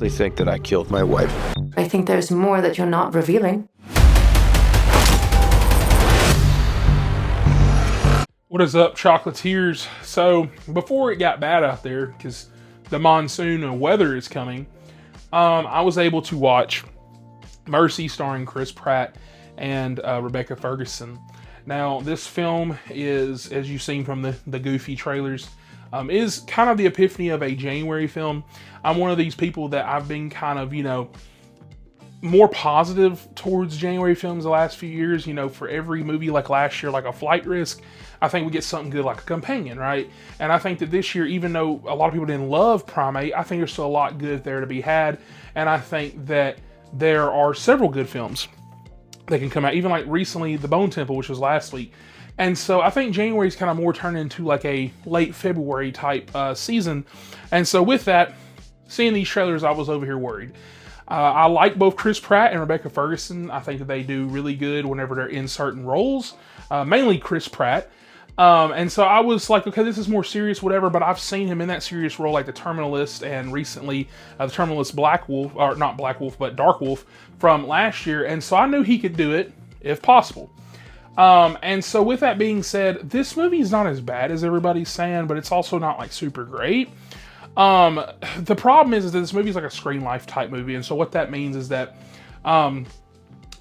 They think that I killed my wife. I think there's more that you're not revealing. What is up, chocolatiers? So, before it got bad out there, because the monsoon weather is coming, I was able to watch Mercy starring Chris Pratt and Rebecca Ferguson. Now, this film is, as you've seen from the goofy trailers, is kind of the epiphany of a January film. I'm one of these people that I've been kind of, more positive towards January films the last few years. For every movie like last year, like A Flight Risk, I think we get something good like A Companion, right? And I think that this year, even though a lot of people didn't love Primate, I think there's still a lot good there to be had. And I think that there are several good films that can come out, even like recently The Bone Temple, which was last week. And so I think January's kind of more turned into like a late February type season. And so with that, seeing these trailers, I was over here worried. I like both Chris Pratt and Rebecca Ferguson. I think that they do really good whenever they're in certain roles, mainly Chris Pratt. And so I was like, okay, this is more serious, whatever, but I've seen him in that serious role like The Terminalist and recently The Terminalist Black Wolf, or not Black Wolf, but Dark Wolf from last year. And so I knew he could do it if possible. And so with that being said, this movie is not as bad as everybody's saying, but it's also not like super great. The problem is that this movie is like a Screen Life type movie. And so what that means is that, kind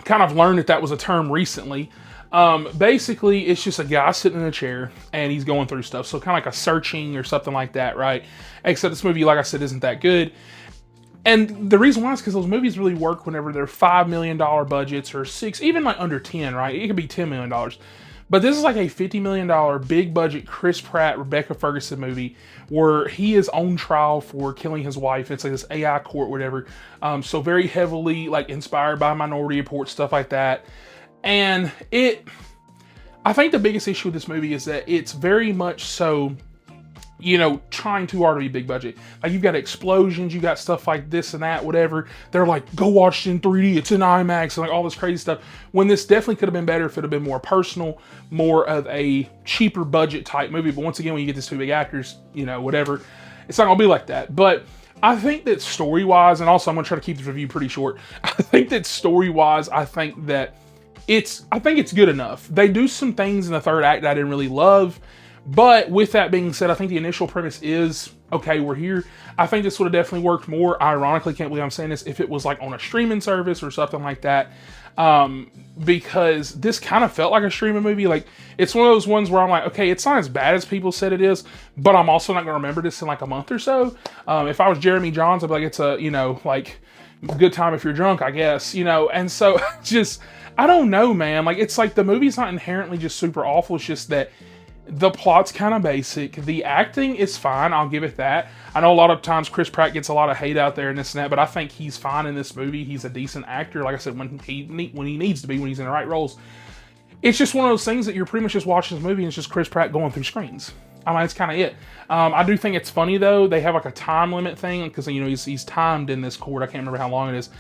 of learned that was a term recently. Basically it's just a guy sitting in a chair and he's going through stuff. So kind of like a Searching or something like that, right? Except this movie, like I said, isn't that good. And the reason why is because those movies really work whenever they're $5 million budgets or $6, even like under 10, right? It could be $10 million. But this is like a $50 million big budget Chris Pratt, Rebecca Ferguson movie where he is on trial for killing his wife. It's like this AI court, whatever. So very heavily like inspired by Minority Report, stuff like that. And I think the biggest issue with this movie is that it's very much so, trying too hard to be big budget. Like you've got explosions, you got stuff like this and that, whatever. They're like, go watch it in 3D, it's in IMAX, and like all this crazy stuff. When this definitely could have been better if it had been more personal, more of a cheaper budget type movie. But once again, when you get these two big actors, whatever, it's not gonna be like that. But I think that story-wise, and also I'm gonna try to keep this review pretty short. I think that story-wise, I think it's good enough. They do some things in the third act that I didn't really love. But with that being said, I think the initial premise is, okay, we're here. I think this would have definitely worked more. Ironically, can't believe I'm saying this, if it was like on a streaming service or something like that. Because this kind of felt like a streaming movie. Like, it's one of those ones where I'm like, okay, it's not as bad as people said it is, but I'm also not going to remember this in like a month or so. If I was Jeremy Jahns, I'd be like, it's a, like, good time if you're drunk, I guess, And so, just, I don't know, man. Like, it's like the movie's not inherently just super awful. It's just that the plot's kind of basic. The acting is fine. I'll give it that. I know a lot of times Chris Pratt gets a lot of hate out there and this and that, but I think he's fine in this movie. He's a decent actor. Like I said, when he needs to be, when he's in the right roles. It's just one of those things that you're pretty much just watching this movie and it's just Chris Pratt going through screens. I mean, that's kind of it. I do think it's funny though. They have like a time limit thing because he's timed in this court. I can't remember how long it is.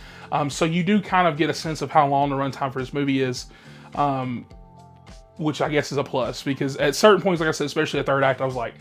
So you do kind of get a sense of how long the runtime for this movie is. Which I guess is a plus, because at certain points, like I said, especially the third act, I was like,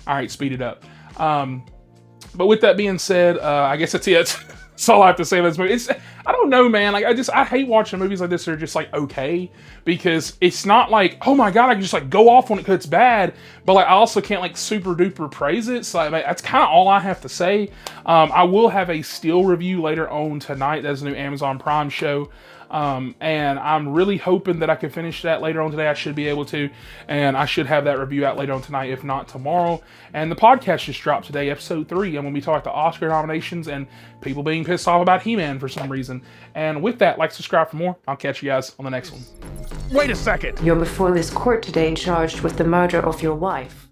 all right, speed it up. But with that being said, I guess that's it. That's all I have to say about this movie. I don't know, man. Like, I hate watching movies like this that are just like, okay, because it's not like, oh my God, I can just like go off on it because it's bad, but like, I also can't like super duper praise it. So like, that's kind of all I have to say. I will have a Steel review later on tonight. That's a new Amazon Prime show. And I'm really hoping that I can finish that later on today. I should be able to, and I should have that review out later on tonight, if not tomorrow. And the podcast just dropped today, episode 3. I'm going to be talking about the Oscar nominations and people being pissed off about He-Man for some reason. And with that, like, subscribe for more. I'll catch you guys on the next one. Wait a second! You're before this court today charged with the murder of your wife.